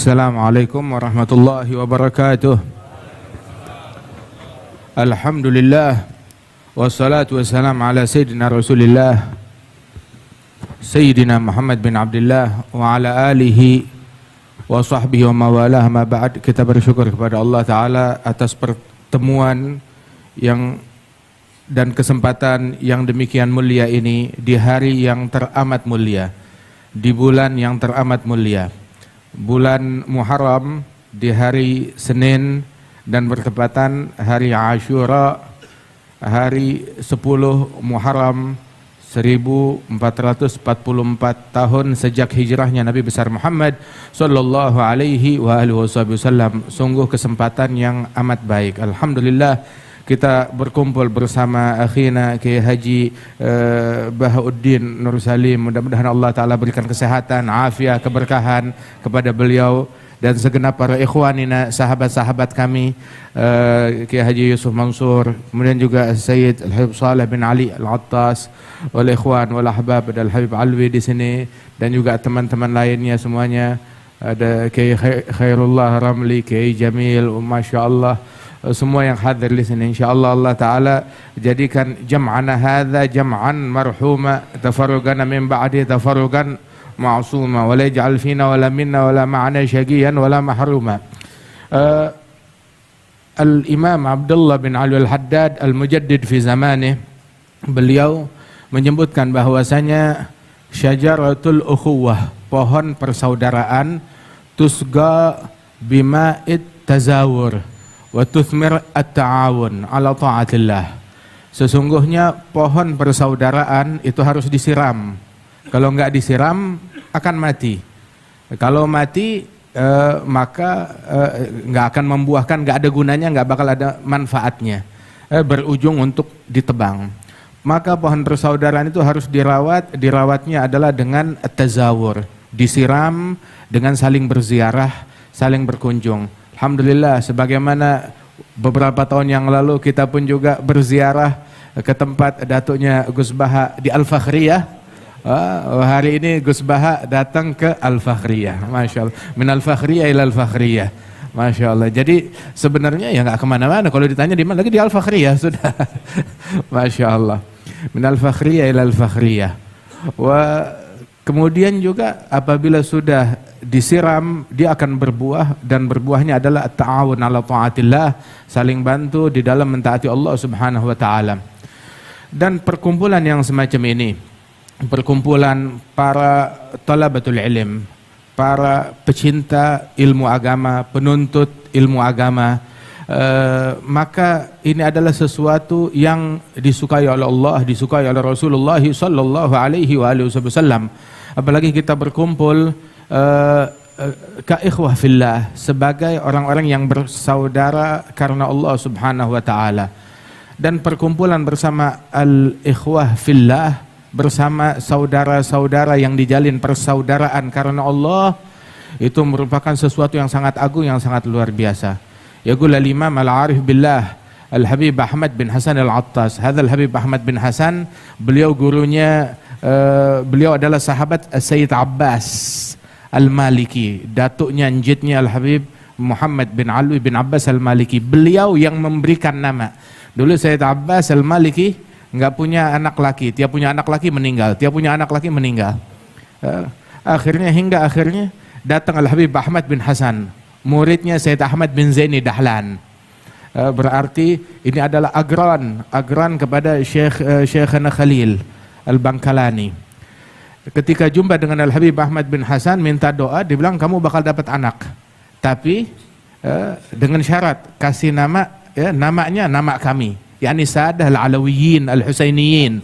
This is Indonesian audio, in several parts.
Assalamualaikum warahmatullahi wabarakatuh. Alhamdulillah wassalatu wassalamu ala sayyidina Rasulillah Sayyidina Muhammad bin Abdullah wa ala alihi wa sahbihi wa mawalah. Ma ba'd, kita bersyukur kepada Allah Ta'ala atas pertemuan yang dan kesempatan yang demikian mulia ini di hari yang teramat mulia, di bulan yang teramat mulia, bulan Muharram, di hari Senin dan bertepatan hari Ashura, hari 10 Muharram 1444 tahun sejak hijrahnya Nabi besar Muhammad sallallahu alaihi wa alihi wasallam. Sungguh kesempatan yang amat baik. Alhamdulillah kita berkumpul bersama akhina Kiai Haji Bahauddin Nur Salim. Mudah-mudahan Allah Ta'ala berikan kesehatan, afiat, keberkahan kepada beliau dan segenap para ikhwanina, sahabat-sahabat kami, Kiai Haji Yusuf Mansur, kemudian juga Sayyid Al-Habib Saleh bin Ali Al-Attas, wal ikhwan wal ahbab, ada Al-Habib Alwi di sini dan juga teman-teman lainnya semuanya. Ada Kiai Khairullah Ramli, Kiai Jamil, Masya Allah, semua yang hadir di sini. Insyaallah Allah Ta'ala jadikan jam'ana hadza jam'an marhuma, tafarrugana min ba'di tafarrugan ma'suma, wa la yaj'al fina wa la minna wa la ma'ana syaqiyan wa la mahruma. Al-Imam Abdullah bin Ali Al-Haddad Al-Mujaddid fi zamanih, beliau menyebutkan bahwasanya syajaratul ukhuwah, pohon persaudaraan, tusga bima'id tazawur wa tuthmir at-ta'awun ala ta'atillah. Sesungguhnya pohon persaudaraan itu harus disiram. Kalau enggak disiram akan mati. Kalau mati maka enggak akan membuahkan, enggak ada gunanya, enggak bakal ada manfaatnya. Berujung untuk ditebang. Maka pohon persaudaraan itu harus dirawat. Dirawatnya adalah dengan at-tazawur, disiram dengan saling berziarah, saling berkunjung. Alhamdulillah, sebagaimana beberapa tahun yang lalu kita pun juga berziarah ke tempat datuknya Gus Baha di Al-Fakhriyah. Hari ini Gus Baha datang ke Al-Fakhriyah, Masya Allah, min Al-Fakhriyah ila Al-Fakhriyah, Masya Allah. Jadi sebenarnya ya nggak kemana-mana, kalau ditanya di mana lagi, di Al-Fakhriyah sudah. Masya Allah, min Al-Fakhriyah ila Al-Fakhriyah. Kemudian juga apabila sudah disiram, dia akan berbuah, dan berbuahnya adalah at-ta'awun ala ta'atillah, saling bantu di dalam mentaati Allah Subhanahu wa taala. Dan perkumpulan yang semacam ini, perkumpulan para talabatul ilm, para pecinta ilmu agama, penuntut ilmu agama, maka ini adalah sesuatu yang disukai oleh Allah, disukai oleh Rasulullah sallallahu alaihi wasallam. Apalagi kita berkumpul ka ikhwah fillah, sebagai orang-orang yang bersaudara karena Allah Subhanahu wa taala. Dan perkumpulan bersama al-ikhwah fillah, bersama saudara-saudara yang dijalin persaudaraan karena Allah, itu merupakan sesuatu yang sangat agung, yang sangat luar biasa. Yaqul al-Imam al-Arif billah Al-Habib Ahmad bin Hasan Al-Attas. Hadzal Habib Ahmad bin Hasan, beliau gurunya, beliau adalah sahabat Sayyid Abbas Al-Maliki, datuknya njitnya Al-Habib Muhammad bin Alwi bin Abbas Al-Maliki. Beliau yang memberikan nama. Dulu Sayyid Abbas Al-Maliki enggak punya anak laki, dia punya anak laki meninggal, dia punya anak laki meninggal. Hingga akhirnya datang Al-Habib Ahmad bin Hasan, muridnya Sayyid Ahmad bin Zaini Dahlan. Berarti ini adalah agran kepada Syekhana Khalil Al-Bangkalani. Ketika jumpa dengan Al-Habib Ahmad bin Hasan, minta doa, dibilang kamu bakal dapat anak, tapi dengan syarat kasih nama, ya, namanya nama kami, yakni Sadah Al-Alawiyin Al-Husainiyin.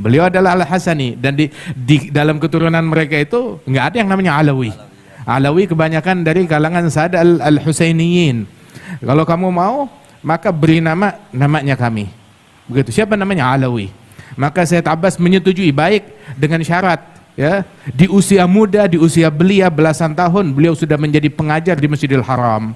Beliau adalah Al-Hasani, dan di dalam keturunan mereka itu nggak ada yang namanya Alawi. Alawi kebanyakan dari kalangan Sadah Al-Husainiyin. Kalau kamu mau, maka beri namanya kami. Begitu. Siapa namanya? Alawi. Maka Sayyid Abbas menyetujui, baik, dengan syarat, ya, di usia muda, di usia belia belasan tahun, beliau sudah menjadi pengajar di Masjidil Haram.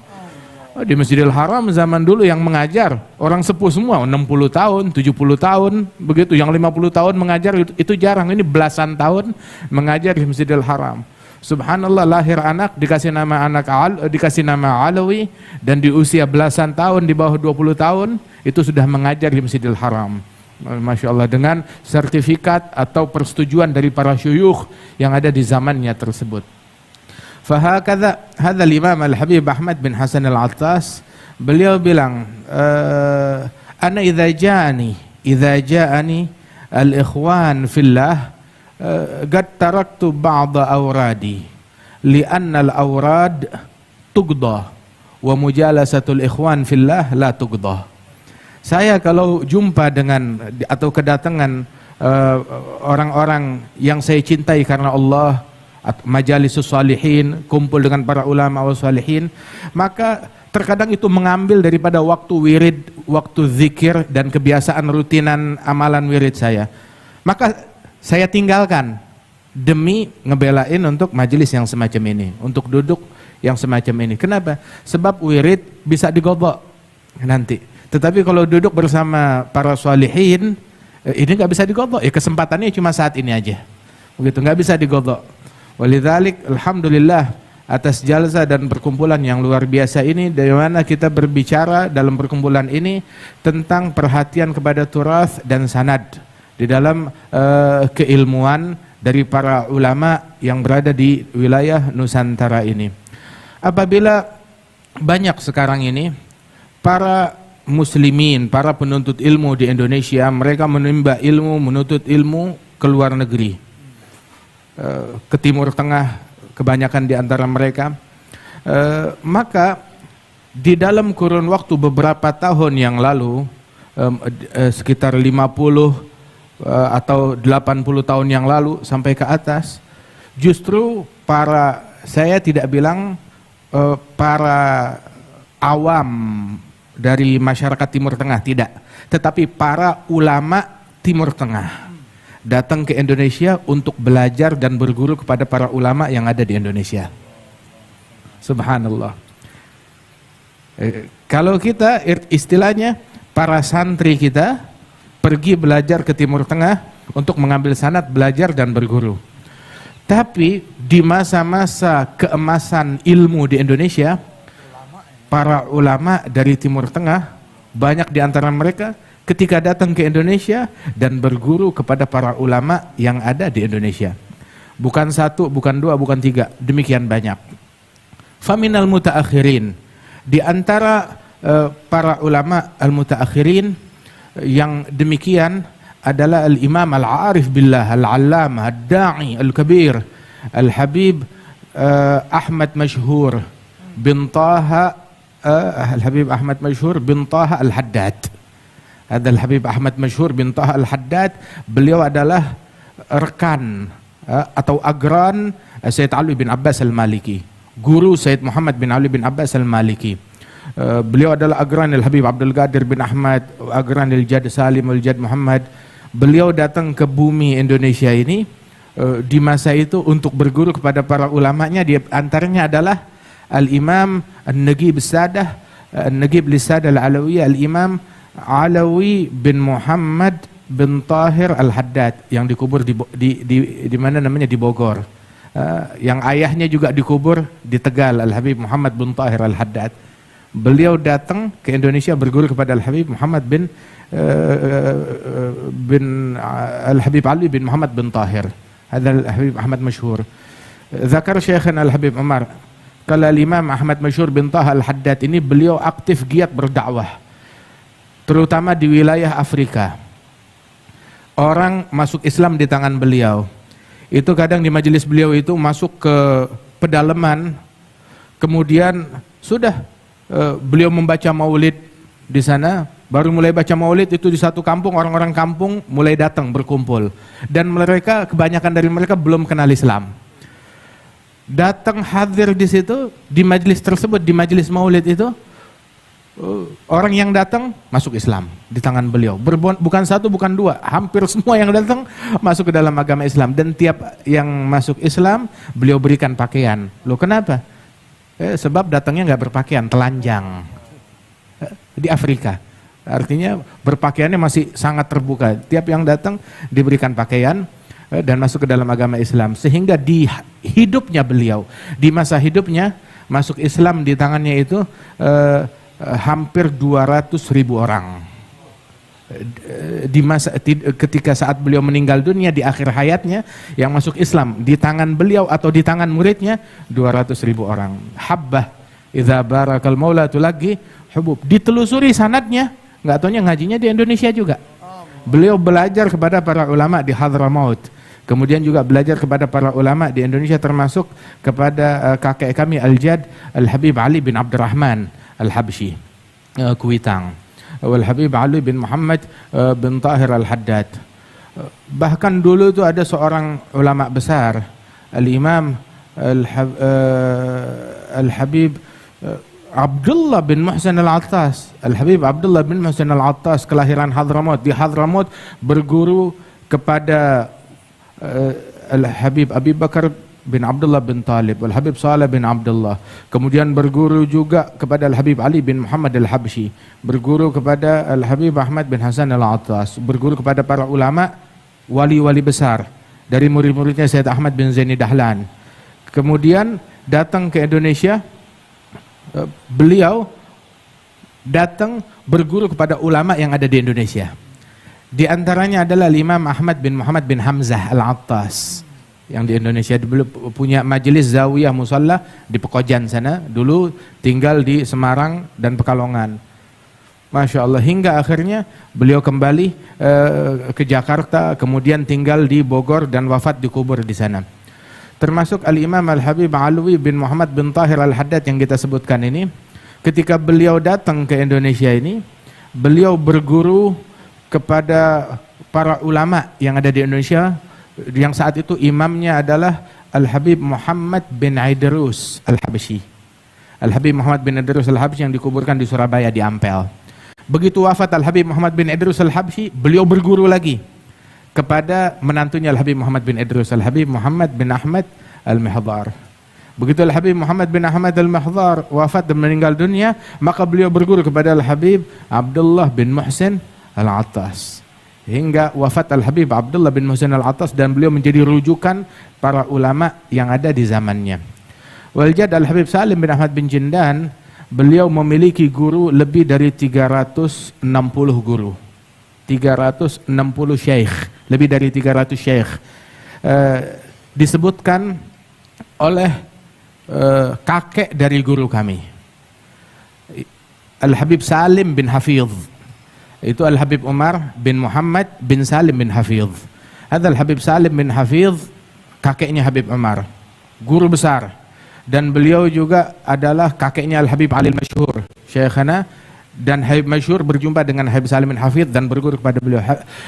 Di Masjidil Haram zaman dulu yang mengajar orang sepuh semua, 60 tahun, 70 tahun, begitu. Yang 50 tahun mengajar itu jarang. Ini belasan tahun mengajar di Masjidil Haram. Subhanallah, lahir anak dikasih nama dikasih nama Alawi, dan di usia belasan tahun, di bawah 20 tahun itu sudah mengajar di Masjidil Haram. Masya Allah, dengan sertifikat atau persetujuan dari para syuyukh yang ada di zamannya tersebut. Fahakadha hadzal Imam Al-Habib Ahmad bin Hasan Al-Attas, beliau bilang, ana idza ja'ani al-ikhwan fillah qad taraktu ba'da awradi li'anna al-awrad tuqda wa mujalasatul ikhwan fillah la tuqda. Saya kalau jumpa dengan atau kedatangan orang-orang yang saya cintai karena Allah, majalisus salihin, kumpul dengan para ulama wa salihin, maka terkadang itu mengambil daripada waktu wirid, waktu zikir dan kebiasaan rutinan amalan wirid saya. Maka saya tinggalkan demi ngebelain untuk majelis yang semacam ini, untuk duduk yang semacam ini. Kenapa? Sebab wirid bisa digodok nanti. Tetapi kalau duduk bersama para salihin, ini nggak bisa digodok. Ya kesempatannya cuma saat ini aja. Begitu, nggak bisa digodok. Walidzalik, alhamdulillah atas jalsa dan perkumpulan yang luar biasa ini, dari mana kita berbicara dalam perkumpulan ini tentang perhatian kepada turas dan sanad di dalam keilmuan dari para ulama yang berada di wilayah Nusantara ini. Apabila banyak sekarang ini para muslimin, para penuntut ilmu di Indonesia, mereka menimba ilmu, menuntut ilmu ke luar negeri, ke Timur Tengah, kebanyakan di antara mereka, maka di dalam kurun waktu beberapa tahun yang lalu, sekitar 50 atau 80 tahun yang lalu sampai ke atas, justru saya tidak bilang para awam dari masyarakat Timur Tengah, tidak, tetapi para ulama Timur Tengah datang ke Indonesia untuk belajar dan berguru kepada para ulama yang ada di Indonesia. Subhanallah. Kalau kita istilahnya, para santri kita pergi belajar ke Timur Tengah untuk mengambil sanad, belajar dan berguru. Tapi di masa-masa keemasan ilmu di Indonesia, para ulama dari Timur Tengah, banyak di antara mereka ketika datang ke Indonesia dan berguru kepada para ulama yang ada di Indonesia. Bukan satu, bukan dua, bukan tiga, demikian banyak. Faminal mutaakhirin, di antara para ulama al-mutaakhirin yang demikian adalah Al-Imam Al-Arif Billah, Al-Allamah, Ad-Da'i, Al-Kabir, Al-Habib Ahmad Mashhur bin Taha, Al-Habib Ahmad Mashhur bin Taha Al-Haddad. Ada Al-Habib Ahmad Mashhur bin Taha Al-Haddad, beliau adalah rekan atau agran Sayyid Ali bin Abbas Al-Maliki, guru Sayyid Muhammad bin Ali bin Abbas Al-Maliki. Beliau adalah agran Al-Habib Abdul Qadir bin Ahmad, agran Al-Jad Salim Al-Jad Muhammad. Beliau datang ke bumi Indonesia ini di masa itu untuk berguru kepada para ulamanya. Di antaranya adalah Al-Imam An-Nagib Sadah, An-Nagib Lisadah Al-Alawiyah, Al-Imam Alawi bin Muhammad bin Tahir Al-Haddad, yang dikubur di mana namanya, di Bogor. Yang ayahnya juga dikubur di Tegal, Al-Habib Muhammad bin Tahir Al-Haddad. Beliau datang ke Indonesia berguru kepada Al-Habib Muhammad bin Al-Habib Ali bin Muhammad bin Tahir. Ada Al-Habib Ahmad Mashhur. Zakar Syekhana Al-Habib Umar, kalau Imam Ahmad Mashhur bin Taha Al-Haddad ini beliau aktif giat berdakwah, terutama di wilayah Afrika. Orang masuk Islam di tangan beliau. Itu kadang di majelis beliau itu masuk ke pedalaman, kemudian sudah beliau membaca maulid di sana. Baru mulai baca maulid itu di satu kampung, orang-orang kampung mulai datang berkumpul, dan mereka, kebanyakan dari mereka belum kenal Islam. Datang hadir di situ, di majelis tersebut, di majelis maulid itu, orang yang datang masuk Islam di tangan beliau. Bukan satu, bukan dua, hampir semua yang datang masuk ke dalam agama Islam. Dan tiap yang masuk Islam beliau berikan pakaian. Loh kenapa? Sebab datangnya nggak berpakaian, telanjang. Di Afrika, artinya berpakaiannya masih sangat terbuka. Tiap yang datang diberikan pakaian dan masuk ke dalam agama Islam. Sehingga di hidupnya beliau. Di masa hidupnya masuk Islam di tangannya itu hampir 200.000 orang. Di masa ketika saat beliau meninggal dunia di akhir hayatnya, yang masuk Islam di tangan beliau atau di tangan muridnya 200.000 orang. Habbah idza barakal maula tulagi hubub. Ditelusuri sanadnya, nggak taunya ngajinya di Indonesia juga. Beliau belajar kepada para ulama di Hadramaut, kemudian juga belajar kepada para ulama di Indonesia, termasuk kepada kakek kami Al-Jad Al-Habib Ali bin Abdurrahman Al-Habsyi Kuitang, wal Habib Ali bin Muhammad bin Tahir Al-Haddad. Bahkan dulu itu ada seorang ulama besar, Al-Imam Al-Habib Abdullah bin Muhsin Al-Attas. Al-Habib Abdullah bin Muhsin Al-Attas kelahiran Hadramaut. Di Hadramaut berguru kepada Al-Habib Abi Bakar bin Abdullah bin Talib, Al-Habib Saleh bin Abdullah. Kemudian berguru juga kepada Al-Habib Ali bin Muhammad Al-Habsyi, berguru kepada Al-Habib Ahmad bin Hasan Al-Attas, berguru kepada para ulama wali-wali besar dari murid-muridnya Syed Ahmad bin Zaini Dahlan. Kemudian datang ke Indonesia, beliau datang berguru kepada ulama yang ada di Indonesia. Di antaranya adalah Imam Ahmad bin Muhammad bin Hamzah Al-Attas, yang di Indonesia dulu punya majelis zawiyah musalla di Pekojan sana, dulu tinggal di Semarang dan Pekalongan. Masya Allah, hingga akhirnya beliau kembali ke Jakarta, kemudian tinggal di Bogor dan wafat dikubur di sana. Termasuk Al-Imam Al-Habib Alwi bin Muhammad bin Tahir Al-Haddad yang kita sebutkan ini, ketika beliau datang ke Indonesia ini, beliau berguru kepada para ulama yang ada di Indonesia, yang saat itu imamnya adalah Al-Habib Muhammad bin Idrus Al-Habsyi. Al-Habib Muhammad bin Idrus Al-Habsyi yang dikuburkan di Surabaya di Ampel. Begitu wafat Al-Habib Muhammad bin Idrus Al-Habsyi, beliau berguru lagi kepada menantunya Al-Habib Muhammad bin Idrus, Al-Habib Muhammad bin Ahmad Al-Mihdhar. Begitu Al-Habib Muhammad bin Ahmad Al-Mihdhar wafat dan meninggal dunia, maka beliau berguru kepada Al-Habib Abdullah bin Muhsin Al-Attas, hingga wafat Al-Habib Abdullah bin Muhsin Al-Attas, dan beliau menjadi rujukan para ulama yang ada di zamannya. Waljad Al-Habib Salim bin Ahmad bin Jindan, beliau memiliki guru lebih dari 360 guru, 360 syekh, lebih dari 300 syekh. Disebutkan oleh kakek dari guru kami, Al-Habib Salim bin Hafidh, itu Al-Habib Umar bin Muhammad bin Salim bin Hafidh. Ada Al-Habib Salim bin Hafidh, kakeknya Habib Umar, guru besar, dan beliau juga adalah kakeknya Al-Habib Ali Masyhur, Syekhana, dan Habib Masyhur berjumpa dengan Habib Salim bin Hafidh dan berguru kepada beliau.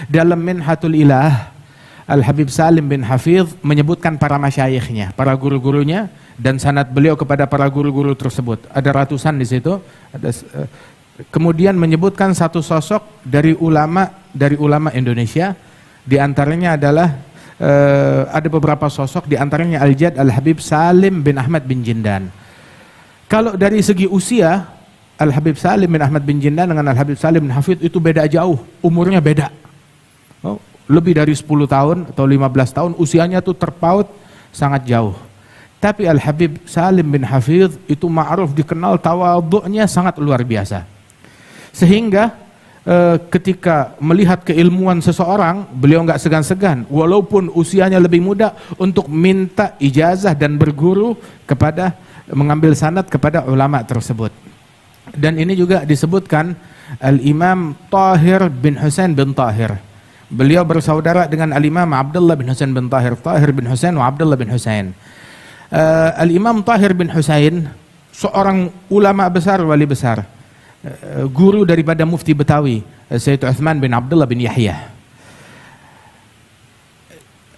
Dalam Minhatul Ilah, Al-Habib Salim bin Hafidh menyebutkan para masyayikhnya, para guru-gurunya, dan sanad beliau kepada para guru-guru tersebut. Ada ratusan di situ. Kemudian menyebutkan satu sosok dari ulama Indonesia, di antaranya adalah ada beberapa sosok, di antaranya Al-Jad Al-Habib Salim bin Ahmad bin Jindan. Kalau dari segi usia, Al-Habib Salim bin Ahmad bin Jindan dengan Al-Habib Salim bin Hafidh itu beda jauh, umurnya beda. Lebih dari 10 tahun atau 15 tahun, usianya tuh terpaut sangat jauh. Tapi Al-Habib Salim bin Hafidh itu ma'ruf, dikenal tawadhu'nya sangat luar biasa. Sehingga ketika melihat keilmuan seseorang, beliau nggak segan-segan, walaupun usianya lebih muda, untuk minta ijazah dan berguru kepada, mengambil sanad kepada ulama tersebut. Dan ini juga disebutkan Al-Imam Tahir bin Husain bin Tahir. Beliau bersaudara dengan Al-Imam Abdullah bin Husain bin Tahir, Tahir bin Husain wa Abdullah bin Husain. Al-Imam Tahir bin Husain seorang ulama besar, wali besar, guru daripada mufti Betawi Sayyid Uthman bin Abdullah bin Yahya.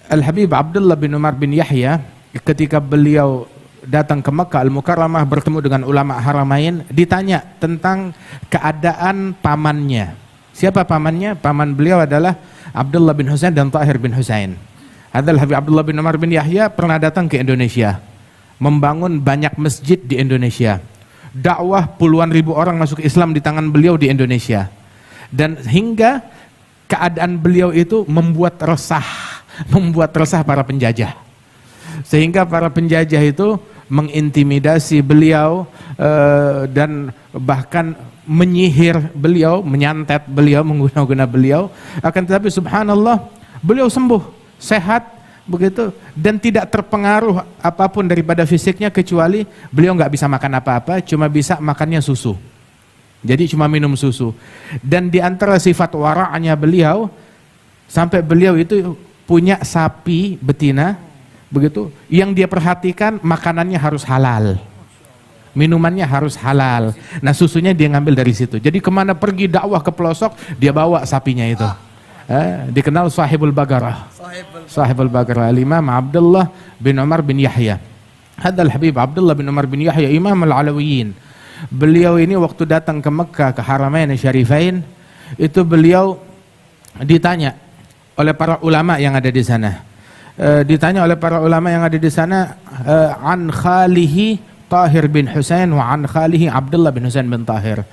Al-Habib Abdullah bin Umar bin Yahya, ketika beliau datang ke Makkah Al-Mukarramah bertemu dengan ulama Haramain, ditanya tentang keadaan pamannya. Siapa pamannya? Paman beliau adalah Abdullah bin Husain dan Tahir bin Husain. Al-Habib Abdullah bin Umar bin Yahya pernah datang ke Indonesia, membangun banyak masjid di Indonesia. Dakwah puluhan ribu orang masuk Islam di tangan beliau di Indonesia. Dan hingga keadaan beliau itu membuat resah para penjajah. Sehingga para penjajah itu mengintimidasi beliau dan bahkan menyihir beliau, menyantet beliau, mengguna-guna beliau. Akan tetapi subhanallah, beliau sembuh, sehat begitu, dan tidak terpengaruh apapun daripada fisiknya, kecuali beliau nggak bisa makan apa-apa, cuma bisa makannya susu. Jadi cuma minum susu. Dan di antara sifat wara'nya beliau, sampai beliau itu punya sapi betina begitu, yang dia perhatikan makanannya harus halal, minumannya harus halal. Nah, susunya dia ngambil dari situ. Jadi kemana pergi dakwah ke pelosok, dia bawa sapinya itu. Dikenal sahibul bagarah. Sahibul bagarah, Al-Imam Abdullah bin Umar bin Yahya. Hadal Habib Abdullah bin Umar bin Yahya, Imam Al-Alawiyin. Beliau ini waktu datang ke Mekah, ke Haramain Syarifain, itu beliau ditanya oleh para ulama yang ada di sana. Ditanya oleh para ulama yang ada di sana, an khalihi Tahir bin Husain wa an khalihi Abdullah bin Husain bin Tahir.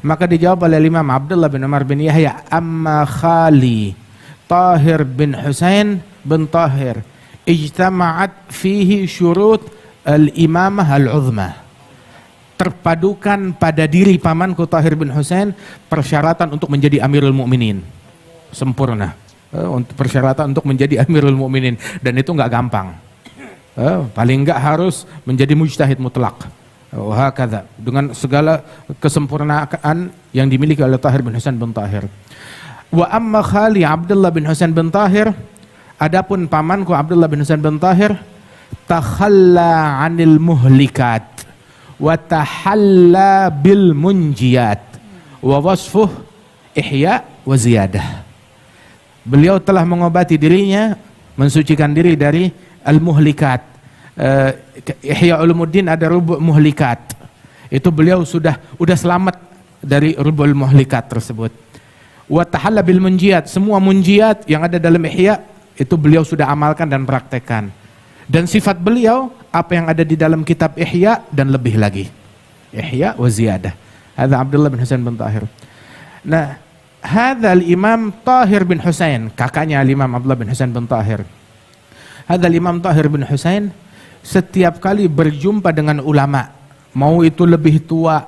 Maka dijawab oleh Imam Abdullah bin Umar bin Yahya, amma khali Tahir bin Husain bin Tahir ijtama'at fihi syurut al-imamah al-uzma. Terpadukan pada diri pamanku Tahir bin Husain persyaratan untuk menjadi Amirul Mukminin. Sempurna. Untuk persyaratan untuk menjadi Amirul Mukminin, dan itu nggak gampang. Paling nggak harus menjadi mujtahid mutlak. Wahakadha, dengan segala kesempurnaan yang dimiliki oleh Tahir bin Husain bin Tahir. Wa amma khali Abdullah bin Husain bin Tahir, adapun pamanku Abdullah bin Husain bin Tahir, takhalla 'anil muhlikat wa tahalla bil munjiyat wa wasfuh ihya wa ziyadah. Beliau telah mengobati dirinya, mensucikan diri dari al-muhlikat. Ihya Ulumuddin ada rubu' muhlikat. Itu beliau sudah selamat dari rubu'ul muhlikat tersebut. Wa tahalla bil munjiyat, semua munjiyat yang ada dalam Ihya itu beliau sudah amalkan dan praktekkan. Dan sifat beliau apa yang ada di dalam kitab Ihya dan lebih lagi. Ihya wa ziyadah. Hadza Abdullah bin Husain bin Tahir. Nah, hadzal Imam Tahir bin Husain, kakaknya Imam Abdullah bin Husain bin Tahir. Hadzal Imam Tahir bin Husain setiap kali berjumpa dengan ulama, mau itu lebih tua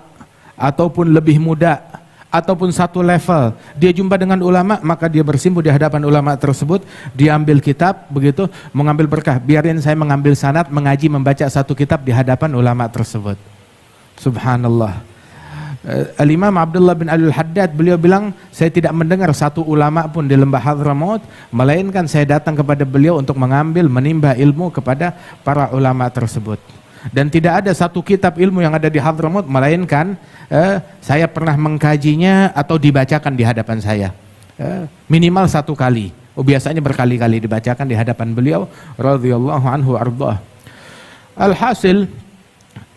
ataupun lebih muda ataupun satu level, dia jumpa dengan ulama, maka dia bersimpuh di hadapan ulama tersebut, dia ambil kitab begitu, mengambil berkah. Biarin saya mengambil sanad, mengaji, membaca satu kitab di hadapan ulama tersebut. Subhanallah. Al-Imam Abdullah bin Al-Haddad, beliau bilang, saya tidak mendengar satu ulama pun di lembah Hadramaut, melainkan saya datang kepada beliau untuk mengambil, menimba ilmu kepada para ulama tersebut. Dan tidak ada satu kitab ilmu yang ada di Hadramaut, melainkan saya pernah mengkajinya atau dibacakan di hadapan saya. Minimal satu kali. Biasanya berkali-kali dibacakan di hadapan beliau, radhiyallahu anhu ardhah. Alhasil,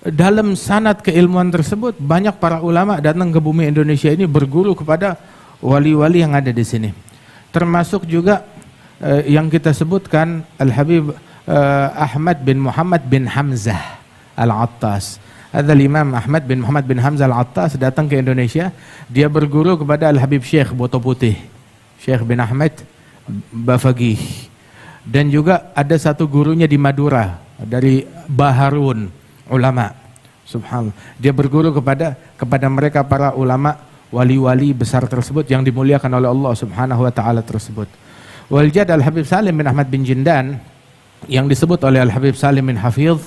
dalam sanad keilmuan tersebut banyak para ulama datang ke bumi Indonesia ini berguru kepada wali-wali yang ada di sini. Termasuk juga yang kita sebutkan Al-Habib Ahmad bin Muhammad bin Hamzah Al-Attas. Ada Imam Ahmad bin Muhammad bin Hamzah Al-Attas datang ke Indonesia, dia berguru kepada Al-Habib Syekh Boto Putih, Syekh bin Ahmad Bafagih. Dan juga ada satu gurunya di Madura dari Baharun ulama. Subhanallah. Dia berguru kepada mereka para ulama wali-wali besar tersebut yang dimuliakan oleh Allah Subhanahu wa taala tersebut. Waljad Al-Habib Salim bin Ahmad bin Jindan yang disebut oleh Al-Habib Salim bin Hafidh,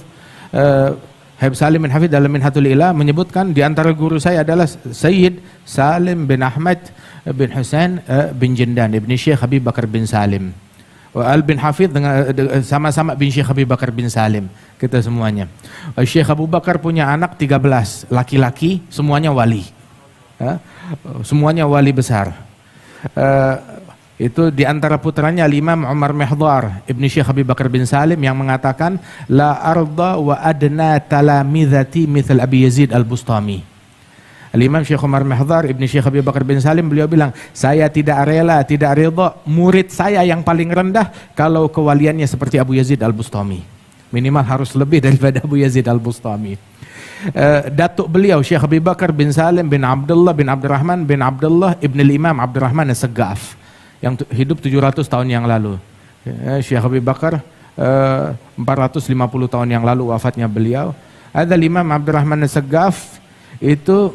Habib Salim bin Hafidh dalam Minhatul Ilah menyebutkan di antara guru saya adalah Sayyid Salim bin Ahmad bin Husain bin Jindan ibni Syekh Habib Bakar bin Salim. Al bin Hafidh dengan sama-sama bin Syekh Habib Bakar bin Salim, kita semuanya. Syekh Abu Bakar punya anak 13 laki-laki, semuanya wali. Semuanya wali besar. Itu di antara putranya Imam Umar Mihdhar ibni Syekh Habib Bakar bin Salim yang mengatakan la arda wa adna talamizati mithal Abi Yazid Al-Bustami. Al-Imam Syekh Umar Mihdhar ibni Syekh Habib Bakar bin Salim, beliau bilang, saya tidak rela, tidak ridha murid saya yang paling rendah kalau kewaliannya seperti Abu Yazid Al-Bustami. Minimal harus lebih daripada Abu Yazid Al-Bustami. Datuk beliau Syekh Habib Bakar bin Salim bin Abdullah bin Abdurrahman bin Abdullah ibn al-Imam Abdurrahman As-Saggaf yang hidup 700 tahun yang lalu. Syekh Habib Bakar 450 tahun yang lalu wafatnya beliau. Ada Imam Abdurrahman As-Saggaf, itu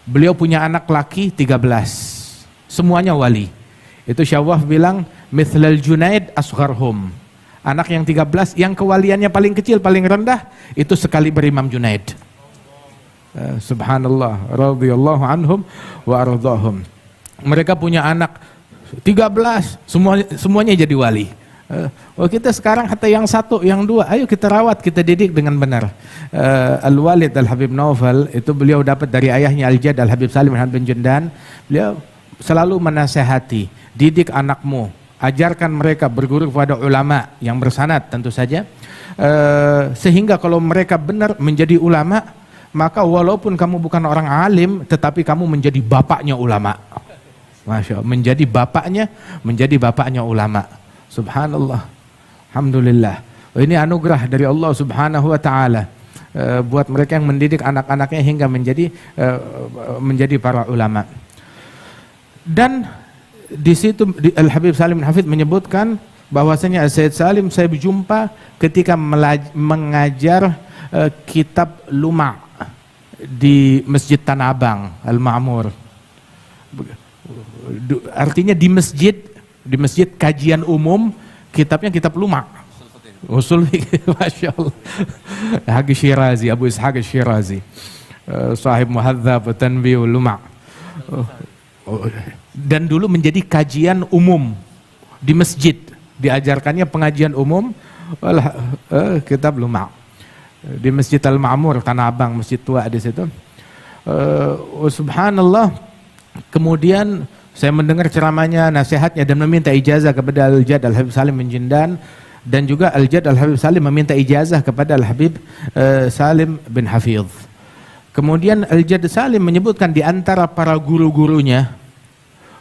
beliau punya anak laki 13, semuanya wali. Itu Syawah bilang mithlal Junaid asgharhum, anak yang 13 yang kewaliannya paling kecil, paling rendah, itu sekali berimam Junaid. Subhanallah, radhiyallahu anhum wa ardhahum. Mereka punya anak 13, semuanya jadi wali. Kita sekarang hatta yang satu, yang dua, ayo kita rawat, kita didik dengan benar. Al-Walid Al-Habib Naufal, itu beliau dapat dari ayahnya Al-Jad Al-Habib Salim bin Jundan. Beliau selalu menasehati, didik anakmu, ajarkan mereka berguru kepada ulama yang bersanad tentu saja, sehingga kalau mereka benar menjadi ulama, maka walaupun kamu bukan orang alim, tetapi kamu menjadi bapaknya ulama. Masya Allah, menjadi bapaknya ulama. Subhanallah, alhamdulillah. Ini anugerah dari Allah Subhanahu wa taala buat mereka yang mendidik anak-anaknya hingga menjadi para ulama. Dan di situ Al-Habib Salim bin Hafid menyebutkan bahwasanya Sayyid Salim saya berjumpa ketika mengajar kitab Luma' di Masjid Tanah Abang Al-Ma'mur. Artinya di masjid kajian umum, kitabnya kitab Luma'. Usul fikih, Masya Allah. Haqi Syirazi, Abu Ishaq Syirazi, sahib Muhadzab Tanbih Luma'. Dan dulu menjadi kajian umum di masjid, diajarkannya pengajian umum kitab Luma' di Masjid Al-Ma'mur Tanah Abang, masjid tua di situ. Subhanallah. Kemudian saya mendengar ceramahnya, nasihatnya, dan meminta ijazah kepada Al-Jad Al-Habib Salim bin Jundan, dan juga Al-Jad Al-Habib Salim meminta ijazah kepada Al-Habib Salim bin Hafidh. Kemudian Al-Jad Salim menyebutkan di antara para guru-gurunya,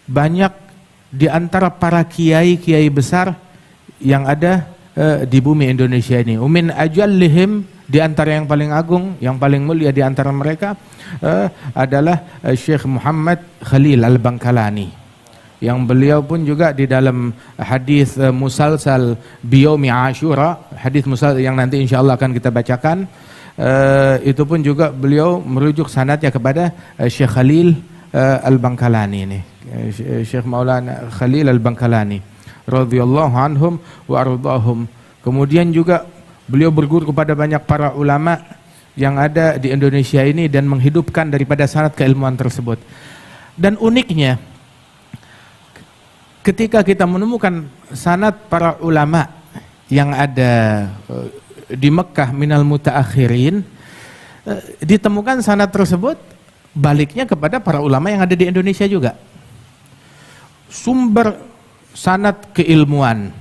banyak di antara para kiai-kiai besar yang ada di bumi Indonesia ini. Umin ajallihim, di antara yang paling agung, yang paling mulia di antara mereka adalah Syekh Muhammad Khalil Al-Bangkalani, yang beliau pun juga di dalam hadis musalsal biyaumi Ashura, hadis musal yang nanti insyaallah akan kita bacakan, itu pun juga beliau merujuk sanadnya kepada Syekh Khalil Al-Bangkalani ini, Syekh Maulana Khalil Al-Bangkalani radhiyallahu anhum wa ardahum. Kemudian juga beliau berguru kepada banyak para ulama yang ada di Indonesia ini dan menghidupkan daripada sanad keilmuan tersebut. Dan uniknya, ketika kita menemukan sanad para ulama yang ada di Mekah minal mutaakhirin, ditemukan sanad tersebut baliknya kepada para ulama yang ada di Indonesia juga. Sumber sanad keilmuan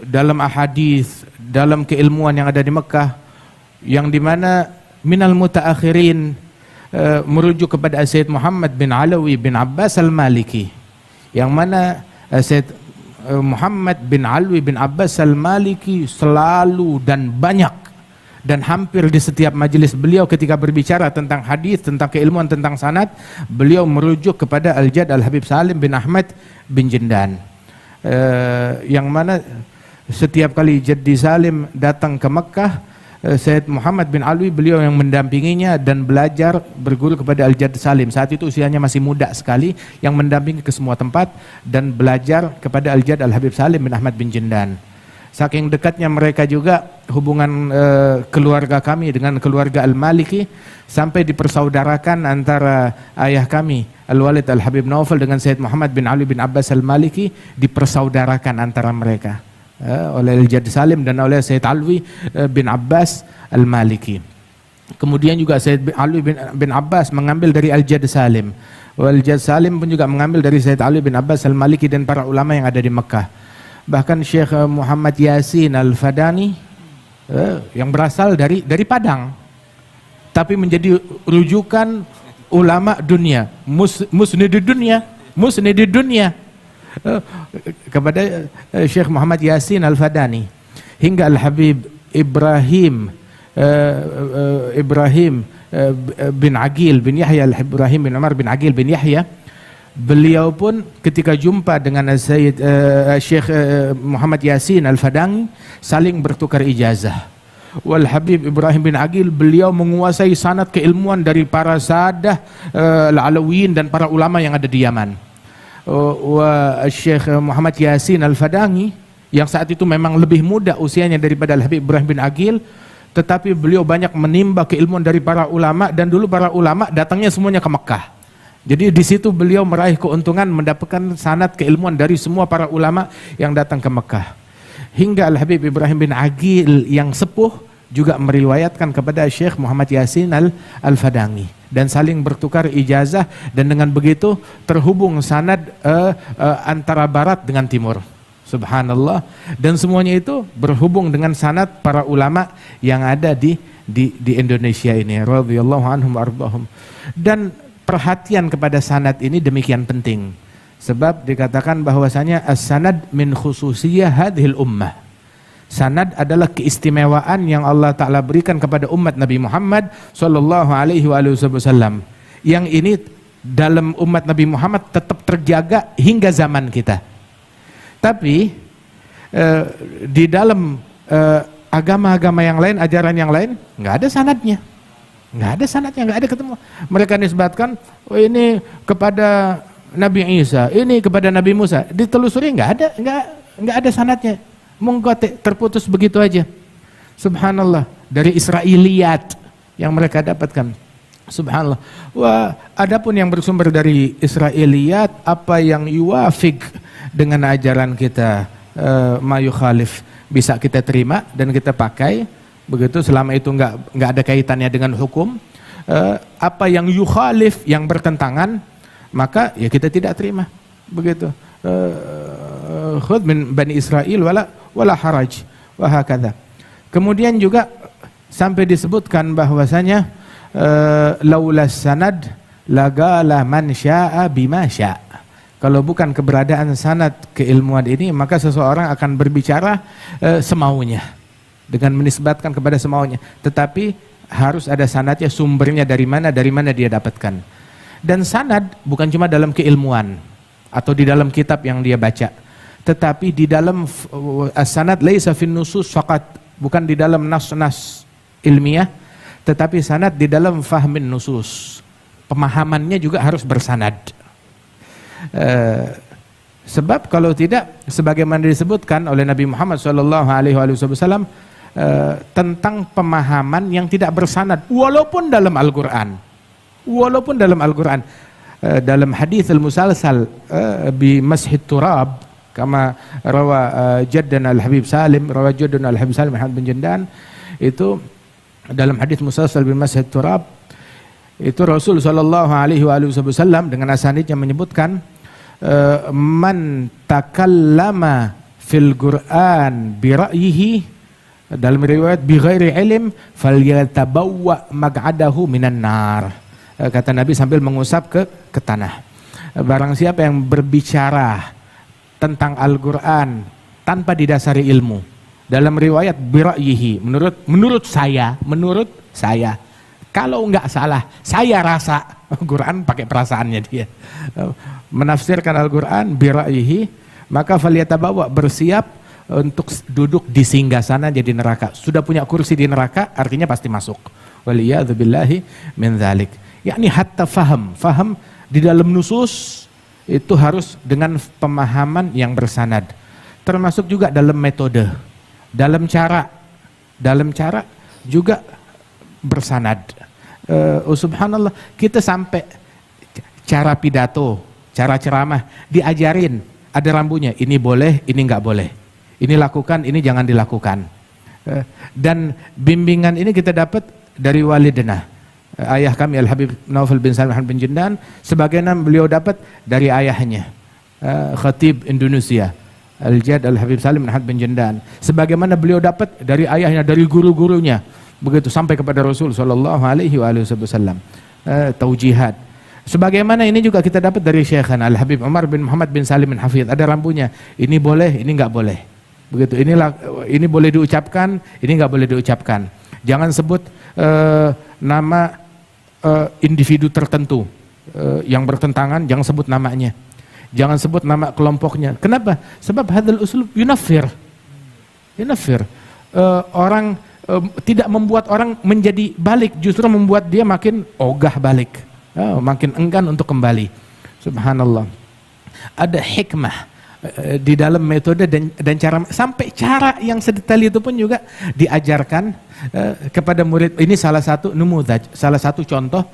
dalam ahadits, dalam keilmuan yang ada di Mekah, yang dimana minal mutaakhirin merujuk kepada Sayyid Muhammad bin Alawi bin Abbas Al-Maliki, yang mana Sayyid Muhammad bin Alawi bin Abbas Al-Maliki selalu dan banyak dan hampir di setiap majelis beliau ketika berbicara tentang hadis, tentang keilmuan, tentang sanad, beliau merujuk kepada Al-Jad Al-Habib Salim bin Ahmad bin Jindan, yang mana setiap kali Jaddi Salim datang ke Mekah, Sayyid Muhammad bin Alwi beliau yang mendampinginya dan belajar berguru kepada Al-Jad Salim. Saat itu usianya masih muda sekali, yang mendampingi ke semua tempat dan belajar kepada Al-Jad Al-Habib Salim bin Ahmad bin Jindan. Saking dekatnya mereka juga hubungan keluarga kami dengan keluarga Al-Maliki, sampai dipersaudarakan antara ayah kami Al-Walid Al-Habib Naufal dengan Sayyid Muhammad bin Ali bin Abbas Al-Maliki, dipersaudarakan antara mereka oleh Al-Jad Salim dan oleh Sayyid Alwi bin Abbas Al-Maliki. Kemudian juga Sayyid Alwi bin Abbas mengambil dari Al-Jad Salim. Al-Jad Salim pun juga mengambil dari Sayyid Alwi bin Abbas Al-Maliki dan para ulama yang ada di Mekah. Bahkan Syekh Muhammad Yasin Al-Fadani yang berasal dari Padang, tapi menjadi rujukan ulama dunia, musnid dunia kepada Syekh Muhammad Yasin Al-Fadani, hingga Al-Habib Ibrahim bin Aqil bin Yahya, Al-Ibrahim bin Umar bin Aqil bin Yahya, beliau pun ketika jumpa dengan Syekh Muhammad Yasin Al-Fadangi saling bertukar ijazah. Wal Habib Ibrahim bin Aqil, beliau menguasai sanad keilmuan dari para sadah Al-Alawiyin dan para ulama yang ada di Yaman. Syekh Muhammad Yasin Al-Fadangi yang saat itu memang lebih muda usianya daripada Al Habib Ibrahim bin Aqil, tetapi beliau banyak menimba keilmuan dari para ulama, dan dulu para ulama datangnya semuanya ke Mekah. Jadi di situ beliau meraih keuntungan mendapatkan sanad keilmuan dari semua para ulama yang datang ke Mekah. Hingga Al Habib Ibrahim bin Aqil yang sepuh juga meriwayatkan kepada Syekh Muhammad Yasin Al-Fadangi, dan saling bertukar ijazah, dan dengan begitu terhubung sanad antara barat dengan timur. Subhanallah. Dan semuanya itu berhubung dengan sanad para ulama yang ada di Indonesia ini, radhiyallahu anhum ardhahum. Dan perhatian kepada sanad ini demikian penting, sebab dikatakan bahwasanya as-sanad min khususiyah hadhil ummah. Sanad adalah keistimewaan yang Allah Ta'ala berikan kepada umat Nabi Muhammad sallallahu alaihi wasallam, yang ini dalam umat Nabi Muhammad tetap terjaga hingga zaman kita. Tapi di dalam agama-agama yang lain, ajaran yang lain, nggak ada sanadnya. Nggak ada sanadnya, nggak ada ketemu. Mereka nisbatkan, oh ini kepada Nabi Isa, ini kepada Nabi Musa. Ditelusuri nggak ada sanadnya. Mungkin terputus begitu aja. Subhanallah, dari Israiliyat yang mereka dapatkan. Subhanallah. Wah, adapun yang bersumber dari Israiliyat, apa yang yuwafik dengan ajaran kita, ma yukhalif, bisa kita terima dan kita pakai. Begitu, selama itu nggak ada kaitannya dengan hukum. Apa yang yukhalif, yang bertentangan, maka ya kita tidak terima. Begitu. Khudh min Bani Israel wala haraj wa hakadha. Kemudian juga sampai disebutkan bahwasanya laula sanad lagala man syaa bima syaa. Kalau bukan keberadaan sanad keilmuan ini, maka seseorang akan berbicara semaunya, dengan menisbatkan kepada semaunya. Tetapi harus ada sanadnya, sumbernya dari mana dia dapatkan. Dan sanad bukan cuma dalam keilmuan atau di dalam kitab yang dia baca, tetapi di dalam sanad laisa fin nusus faqat, bukan di dalam nas-nas ilmiah, tetapi sanad di dalam fahmin nusus. Pemahamannya juga harus bersanad. Sebab kalau tidak, sebagaimana disebutkan oleh Nabi Muhammad SAW tentang pemahaman yang tidak bersanad, walaupun dalam Al-Quran, dalam hadis al-musalsal bi mashid turab, kama rawa jaddana al-Habib Salim, Muhammad bin Jandan, itu dalam hadis musalsal bi mashid turab, itu Rasul sallallahu alaihi wasallam dengan asanidnya menyebutkan, man takallama fil Qur'an bi ra'yihi, dalam riwayat bi ghairi ilm falyatabawwa maq'adahu minan nar. Kata Nabi sambil mengusap ke tanah. Barang siapa yang berbicara tentang Al-Qur'an tanpa didasari ilmu, dalam riwayat bi ra'yihi, menurut saya, kalau enggak salah, saya rasa, Al-Quran pakai perasaannya dia, menafsirkan Al-Quran bi ra'yihi, maka faliyatabawa, bersiap untuk duduk di singgasana jadi neraka. Sudah punya kursi di neraka, artinya pasti masuk. Waliyadzubillahi min dzalik. Yakni hatta faham di dalam nusus itu harus dengan pemahaman yang bersanad. Termasuk juga dalam metode, dalam cara juga bersanad. Subhanallah, kita sampai cara pidato, cara ceramah diajarin, ada rambunya, ini boleh, ini enggak boleh, ini lakukan, ini jangan dilakukan. Dan bimbingan ini kita dapat dari walidna, ayah kami Al Habib Naufal bin Salim bin Jandan, sebagaimana beliau dapat dari ayahnya, Khatib Indonesia Al-Jad Al Habib Salim bin Jandan, sebagaimana beliau dapat dari ayahnya, dari guru-gurunya, begitu sampai kepada Rasul sallallahu alaihi wasallam, taujihat. Sebagaimana ini juga kita dapat dari Syekhana Al Habib Umar bin Muhammad bin Salim bin Hafidh, ada rambunya, ini boleh, ini enggak boleh. Begitu, ini boleh diucapkan, ini enggak boleh diucapkan. Jangan sebut nama individu tertentu. yang bertentangan, jangan sebut namanya. Jangan sebut nama kelompoknya. Kenapa? Sebab hadzal uslub yunaffir. Orang tidak membuat orang menjadi balik, justru membuat dia makin ogah balik, makin enggan untuk kembali. Subhanallah. Ada hikmah di dalam metode dan cara, sampai cara yang sedetail itu pun juga diajarkan kepada murid. Ini salah satu numudaj, salah satu contoh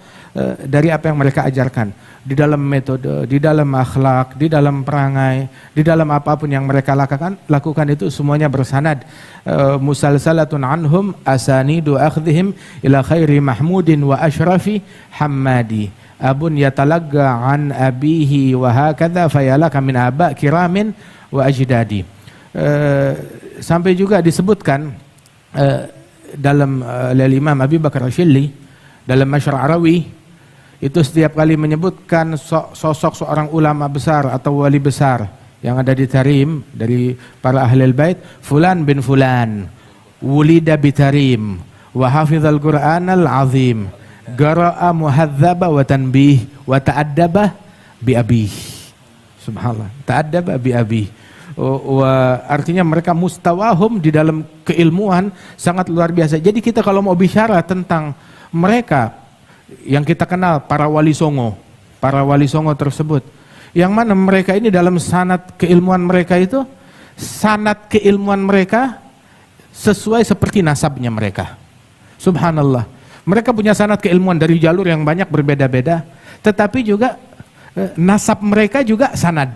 dari apa yang mereka ajarkan di dalam metode, di dalam akhlak, di dalam perangai, di dalam apapun yang mereka lakukan itu semuanya bersanad. Musalsalatun anhum asanidu akhdhihim ila khairi mahmudin wa ashrafi hammadi. Abun yatalagga an abihi wa hakadha fayalaka min aba kiramin wa ajdadi. Sampai juga disebutkan dalam Imam Abi Bakar Asyilli dalam Masyar' Arawi, itu setiap kali menyebutkan sosok seorang ulama besar atau wali besar yang ada di Tarim dari para ahlul bait, fulan bin fulan wulida bi Tarim wa hafizal Qur'anal azim qara'a muhadzaba wa tanbih wa ta'addaba bi abih. Subhanallah, ta'addaba bi abih. Artinya mereka mustawahum di dalam keilmuan sangat luar biasa. Jadi kita kalau mau bicara tentang mereka yang kita kenal, para wali songo tersebut, yang mana mereka ini dalam sanad keilmuan mereka itu, sanad keilmuan mereka sesuai seperti nasabnya mereka. Subhanallah, mereka punya sanad keilmuan dari jalur yang banyak berbeda-beda, tetapi juga nasab mereka juga sanad.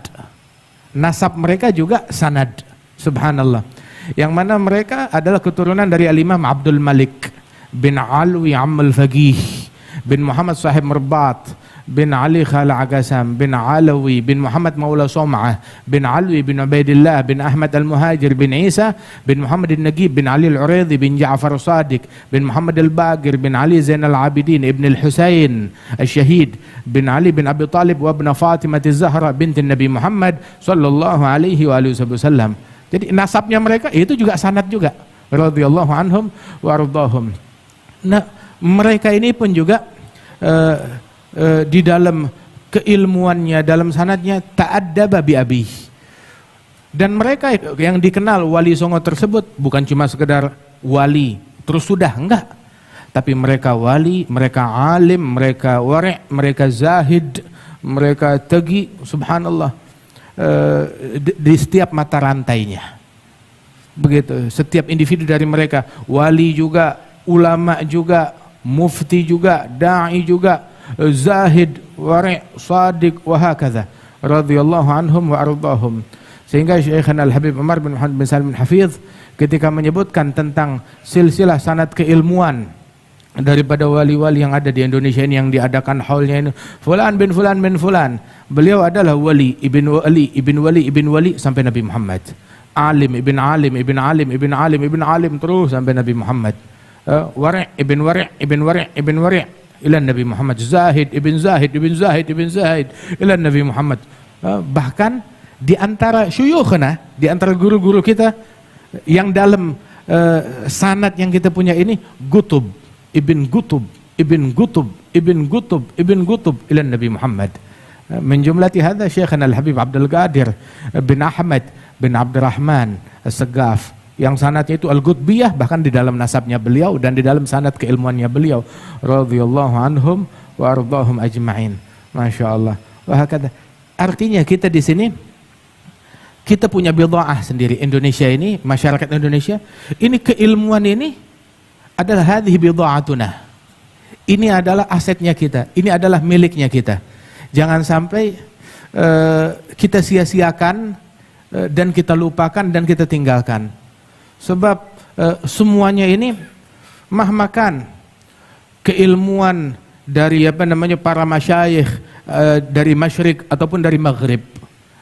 Subhanallah, yang mana mereka adalah keturunan dari Al-Imam Abdul Malik bin Alwi Ammal Faqih bin Muhammad Sahib Merbat bin Ali Khal Agasam bin Alawi bin Muhammad Maula Som'ah bin Alwi bin Ubaidillah bin Ahmad Al-Muhajir bin Isa bin Muhammad Al-Nagib bin Ali Al-Uridhi bin Ja'far Sadiq bin Muhammad Al-Bagir bin Ali Zain Al-Abidin ibn Al-Husayn Al-Syahid bin Ali bin Abi Talib wa ibn Fatimah Az-Zahra binti Nabi Muhammad sallallahu alaihi wa alihi wasallam. Jadi nasabnya mereka itu juga sanad juga, radhiyallahu anhum wa ardahum. Nah, mereka ini pun juga di dalam keilmuannya, dalam sanadnya ta'addaba bi abih. Dan mereka yang dikenal wali songo tersebut bukan cuma sekedar wali terus sudah, enggak. Tapi mereka wali, mereka alim, mereka wari', mereka zahid, mereka tegi, subhanallah, di setiap mata rantainya. Begitu, setiap individu dari mereka, wali juga, ulama juga, mufti juga, da'i juga, zahid, wari', sadiq, wa hakadha, radhiyallahu anhum wa ardahum. Sehingga Syekhana Al-Habib Umar bin Muhammad bin Salim Al-Hafidh ketika menyebutkan tentang silsilah sanad keilmuan daripada wali-wali yang ada di Indonesia ini, yang diadakan haulnya ini, fulan bin fulan bin fulan, beliau adalah wali ibn wali ibn wali ibn wali sampai Nabi Muhammad, alim ibn alim ibn alim ibn alim ibn alim terus sampai Nabi Muhammad, wari' ibn wari' ibn wari' ibn wari' ila Nabi Muhammad, zahid ibn zahid ibn zahid ibn zahid ila Nabi Muhammad. Bahkan di antara syuyukhna, di antara guru-guru kita yang dalam sanad yang kita punya ini, Gutub ibn Gutub ibn Gutub ibn Gutub ibn Gutub ila Nabi Muhammad. Min jumlati hadha Syekhana Al-Habib Abdul Qadir bin Ahmad bin Abdurrahman As-Saggaf, yang sanadnya itu Al-Qutbiyah, bahkan di dalam nasabnya beliau dan di dalam sanad keilmuannya beliau, radhiyallahu anhum wa ardahum ajma'in. Masya Allah. Wahakadha. Artinya kita di sini, kita punya bid'ah sendiri. Indonesia ini, masyarakat Indonesia ini, keilmuan ini adalah hadhihi bid'atuna. Ini adalah asetnya kita, ini adalah miliknya kita. Jangan sampai kita sia-siakan dan kita lupakan dan kita tinggalkan. Sebab semuanya ini mahmakan keilmuan dari para masyayikh dari Masyriq ataupun dari Maghrib,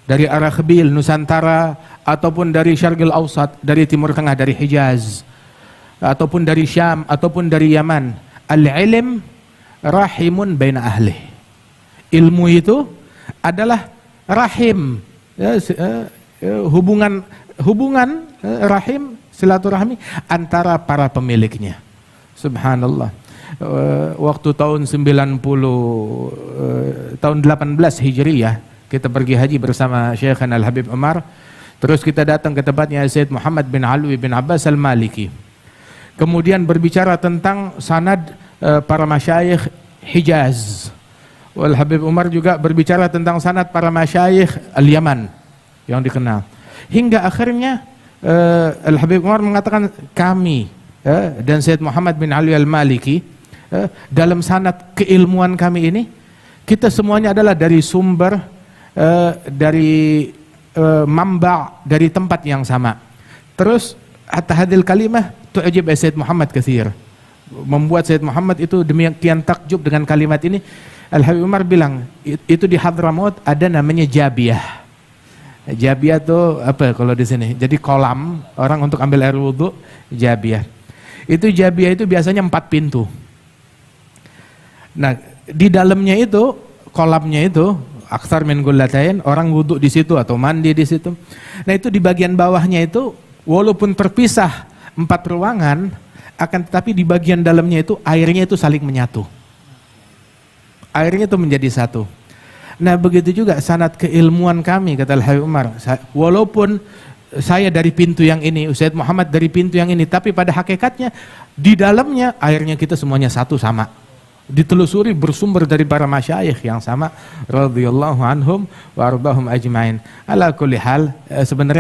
dari arah Khabil, Nusantara, ataupun dari Syarqil Awsat, dari Timur Tengah, dari Hijaz, ataupun dari Syam, ataupun dari Yaman. Al-ilm rahimun baina ahlih. Ilmu itu adalah rahim, hubungan rahim, silaturahmi antara para pemiliknya. Subhanallah. waktu tahun 18 Hijriyah kita pergi haji bersama Syekhana Al-Habib Umar. Terus kita datang ke tempatnya Sayyid Muhammad bin Alwi bin Abbas Al-Maliki. Kemudian berbicara tentang sanad para masyayikh Hijaz. Wal Habib Umar juga berbicara tentang sanad para masyayikh Al-Yaman yang dikenal. Hingga akhirnya Al-Habib Umar mengatakan kami dan Sayyid Muhammad bin Ali Al-Maliki dalam sanad keilmuan kami ini kita semuanya adalah dari sumber dari mamba dari tempat yang sama. Terus hatta hadil kalimah tu'jib Sayyid Muhammad katsir. Membuat Sayyid Muhammad itu demikian takjub dengan kalimat ini. Al-Habib Umar bilang itu di Hadramaut ada namanya Jabiyah. Jabiyah itu apa kalau di sini? Jadi kolam orang untuk ambil air wudhu, Jabiyah. Itu Jabiyah itu biasanya 4 pintu. Nah, di dalamnya itu kolamnya itu aksar min gullatain, orang wudhu di situ atau mandi di situ. Nah, itu di bagian bawahnya itu walaupun terpisah 4 ruangan, akan tetapi di bagian dalamnya itu airnya itu saling menyatu. Airnya itu menjadi satu. Nah, begitu juga sanad keilmuan kami, kata Al-Habib Umar. Walaupun saya dari pintu yang ini, Sayyid Muhammad dari pintu yang ini, tapi pada hakikatnya di dalamnya airnya kita semuanya satu sama. Ditelusuri bersumber dari para masyayikh yang sama radhiyallahu anhum wa ardahum ajmain. Ala kulli hal sebenarnya